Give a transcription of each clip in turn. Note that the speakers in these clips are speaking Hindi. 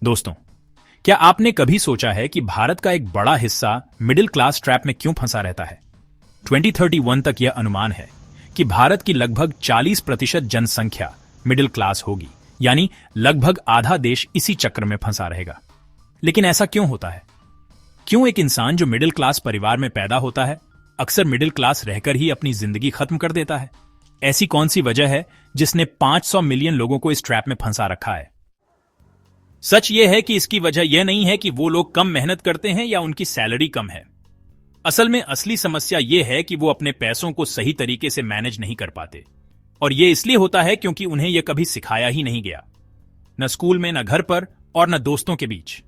दोस्तों, क्या आपने कभी सोचा है कि भारत का एक बड़ा हिस्सा मिडिल क्लास ट्रैप में क्यों फंसा रहता है? 2031 तक यह अनुमान है कि भारत की लगभग 40% जनसंख्या मिडिल क्लास होगी, यानी लगभग आधा देश इसी चक्र में फंसा रहेगा। लेकिन ऐसा क्यों होता है? क्यों एक इंसान जो मिडिल क्लास परिवार में पैदा होता है अक्सर मिडिल क्लास रहकर ही अपनी जिंदगी खत्म कर देता है? ऐसी कौन सी वजह है जिसने 500 मिलियन लोगों को इस ट्रैप में फंसा रखा है? सच यह है कि इसकी वजह यह नहीं है कि वो लोग कम मेहनत करते हैं या उनकी सैलरी कम है। असल में असली समस्या यह है कि वो अपने पैसों को सही तरीके से मैनेज नहीं कर पाते। और यह इसलिए होता है क्योंकि उन्हें यह कभी सिखाया ही नहीं गया, न स्कूल में, न घर पर और न दोस्तों के बीच।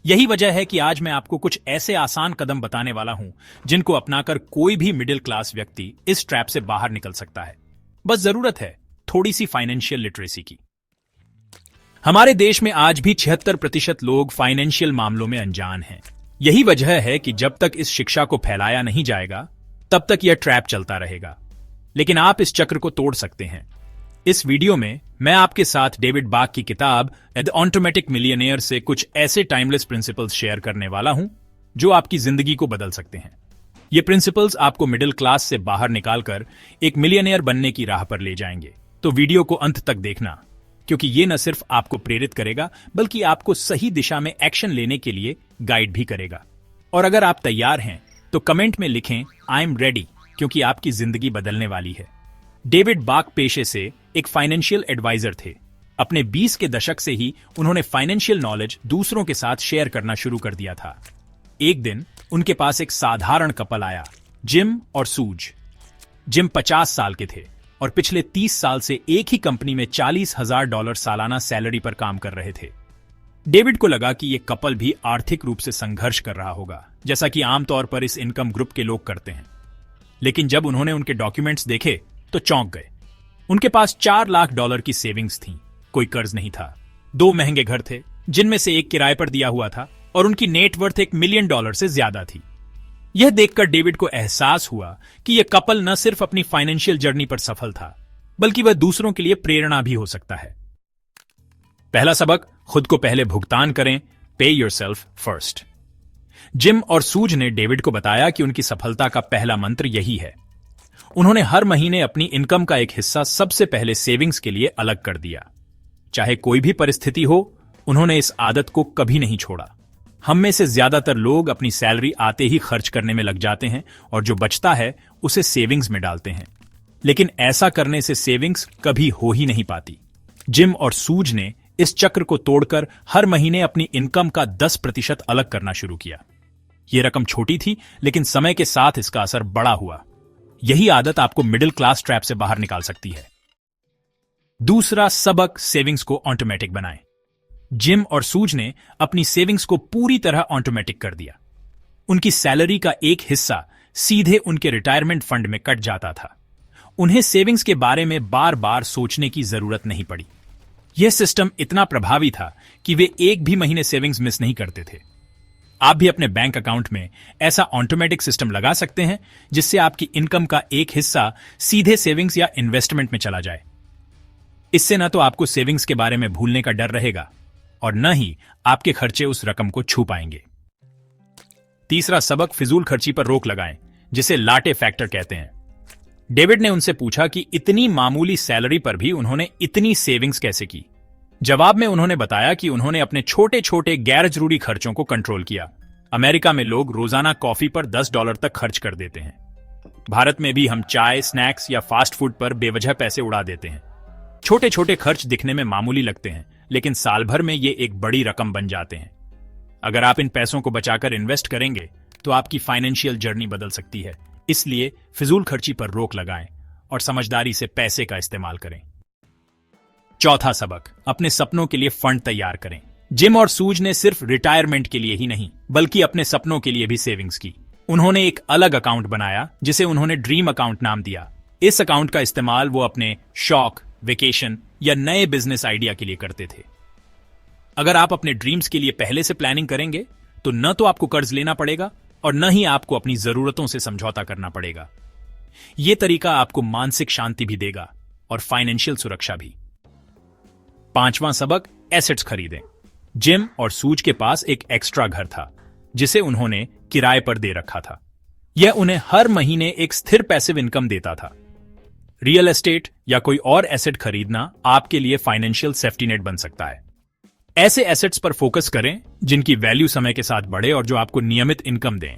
यही वजह है कि आज मैं आपको कुछ ऐसे आसान कदम बताने वाला हूं जिनको अपनाकर कोई भी मिडिल क्लास व्यक्ति इस ट्रैप से बाहर निकल सकता है। बस जरूरत है थोड़ी सी फाइनेंशियल लिटरेसी की। हमारे देश में आज भी 76% लोग फाइनेंशियल मामलों में अनजान हैं। यही वजह है कि जब तक इस शिक्षा को फैलाया नहीं जाएगा तब तक यह ट्रैप चलता रहेगा। लेकिन आप इस चक्र को तोड़ सकते हैं। इस वीडियो में मैं आपके साथ डेविड बाक की किताब द ऑटोमेटिक मिलियनेयर से कुछ ऐसे टाइमलेस प्रिंसिपल्स शेयर करने वाला हूं जो आपकी जिंदगी को बदल सकते हैं। ये प्रिंसिपल्स आपको मिडिल क्लास से बाहर निकालकर एक मिलियनेयर बनने की राह पर ले जाएंगे। तो वीडियो को अंत तक देखना, क्योंकि ये न सिर्फ आपको प्रेरित करेगा बल्कि आपको सही दिशा में एक्शन लेने के लिए गाइड भी करेगा। और अगर आप तैयार हैं तो कमेंट में लिखें आई एम रेडी, क्योंकि आपकी जिंदगी बदलने वाली है। डेविड बाक पेशे से एक फाइनेंशियल एडवाइजर थे। अपने 20 के दशक से ही उन्होंने फाइनेंशियल नॉलेज दूसरों के साथ शेयर करना शुरू कर दिया था। एक दिन उनके पास एक साधारण कपल आया, जिम और सूज। जिम 50 साल के थे और पिछले 30 साल से एक ही कंपनी में $40,000 सालाना सैलरी पर काम कर रहे थे। डेविड को लगा कि यह कपल भी आर्थिक रूप से संघर्ष कर रहा होगा, जैसा कि आमतौर पर इस इनकम ग्रुप के लोग करते हैं। लेकिन जब उन्होंने उनके डॉक्यूमेंट्स देखे तो चौंक गए। उनके पास $4 लाख की सेविंग्स थी, कोई कर्ज नहीं था। 2 महंगे घर थे जिनमें से एक किराए पर दिया हुआ था और उनकी नेटवर्थ $1 मिलियन से ज्यादा थी। यह देखकर डेविड को एहसास हुआ कि यह कपल न सिर्फ अपनी फाइनेंशियल जर्नी पर सफल था, बल्कि वह दूसरों के लिए प्रेरणा भी हो सकता है। पहला सबक, खुद को पहले भुगतान करें, पे योरसेल्फ फर्स्ट। जिम और सूज ने डेविड को बताया कि उनकी सफलता का पहला मंत्र यही है। उन्होंने हर महीने अपनी इनकम का एक हिस्सा सबसे पहले सेविंग्स के लिए अलग कर दिया। चाहे कोई भी परिस्थिति हो, उन्होंने इस आदत को कभी नहीं छोड़ा। हम में से ज्यादातर लोग अपनी सैलरी आते ही खर्च करने में लग जाते हैं और जो बचता है उसे सेविंग्स में डालते हैं। लेकिन ऐसा करने से सेविंग्स कभी हो ही नहीं पाती। जिम और सूज ने इस चक्र को तोड़कर हर महीने अपनी इनकम का 10% अलग करना शुरू किया। यह रकम छोटी थी, लेकिन समय के साथ इसका असर बड़ा हुआ। यही आदत आपको मिडिल क्लास ट्रैप से बाहर निकाल सकती है। दूसरा सबक, सेविंग्स को ऑटोमेटिक बनाएं। जिम और सूज ने अपनी सेविंग्स को पूरी तरह ऑटोमेटिक कर दिया। उनकी सैलरी का एक हिस्सा सीधे उनके रिटायरमेंट फंड में कट जाता था। उन्हें सेविंग्स के बारे में बार बार सोचने की जरूरत नहीं पड़ी। यह सिस्टम इतना प्रभावी था कि वे एक भी महीने सेविंग्स मिस नहीं करते थे। आप भी अपने बैंक अकाउंट में ऐसा ऑटोमेटिक सिस्टम लगा सकते हैं जिससे आपकी इनकम का एक हिस्सा सीधे सेविंग्स या इन्वेस्टमेंट में चला जाए। इससे न तो आपको सेविंग्स के बारे में भूलने का डर रहेगा और न ही आपके खर्चे उस रकम को छू पाएंगे। तीसरा सबक, फिजूल खर्ची पर रोक लगाएं, जिसे लाटे फैक्टर कहते हैं। डेविड ने उनसे पूछा कि इतनी मामूली सैलरी पर भी उन्होंने इतनी सेविंग्स कैसे की। जवाब में उन्होंने बताया कि उन्होंने अपने छोटे छोटे गैर जरूरी खर्चों को कंट्रोल किया। अमेरिका में लोग रोजाना कॉफी पर $10 तक खर्च कर देते हैं। भारत में भी हम चाय, स्नैक्स या फास्ट फूड पर बेवजह पैसे उड़ा देते हैं। छोटे छोटे खर्च दिखने में मामूली लगते हैं, लेकिन साल भर में ये एक बड़ी रकम बन जाते हैं। अगर आप इन पैसों को बचाकर इन्वेस्ट करेंगे तो आपकी फाइनेंशियल जर्नी बदल सकती है। इसलिए फिजूल खर्ची पर रोक लगाएं और समझदारी से पैसे का इस्तेमाल करें। चौथा सबक, अपने सपनों के लिए फंड तैयार करें। जिम और सूज ने सिर्फ रिटायरमेंट के लिए ही नहीं, बल्कि अपने सपनों के लिए भी सेविंग्स की। उन्होंने एक अलग अकाउंट बनाया जिसे उन्होंने ड्रीम अकाउंट नाम दिया। इस अकाउंट का इस्तेमाल वो अपने शौक, वेकेशन या नए बिजनेस आइडिया के लिए करते थे। अगर आप अपने ड्रीम्स के लिए पहले से प्लानिंग करेंगे तो न तो आपको कर्ज लेना पड़ेगा और न ही आपको अपनी जरूरतों से समझौता करना पड़ेगा। यह तरीका आपको मानसिक शांति भी देगा और फाइनेंशियल सुरक्षा भी। पांचवां सबक, एसेट्स खरीदें। जिम और सूज के पास एक एक्स्ट्रा घर था जिसे उन्होंने किराए पर दे रखा था। यह उन्हें हर महीने एक स्थिर पैसिव इनकम देता था। रियल एस्टेट या कोई और एसेट खरीदना आपके लिए फाइनेंशियल सेफ्टी नेट बन सकता है। ऐसे एसेट्स पर फोकस करें जिनकी वैल्यू समय के साथ बढ़े और जो आपको नियमित इनकम दें।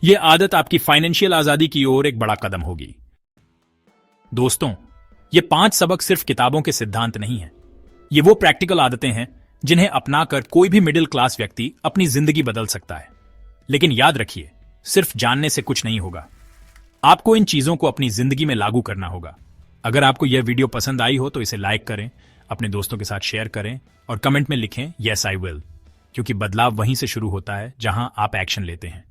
यह आदत आपकी फाइनेंशियल आजादी की ओर एक बड़ा कदम होगी। दोस्तों, ये 5 सबक सिर्फ किताबों के सिद्धांत नहीं हैं। ये वो प्रैक्टिकल आदतें हैं जिन्हें अपनाकर कोई भी मिडिल क्लास व्यक्ति अपनी जिंदगी बदल सकता है। लेकिन याद रखिए, सिर्फ जानने से कुछ नहीं होगा। आपको इन चीजों को अपनी जिंदगी में लागू करना होगा। अगर आपको यह वीडियो पसंद आई हो तो इसे लाइक करें, अपने दोस्तों के साथ शेयर करें और कमेंट में लिखें यस आई विल, क्योंकि बदलाव वहीं से शुरू होता है जहां आप एक्शन लेते हैं।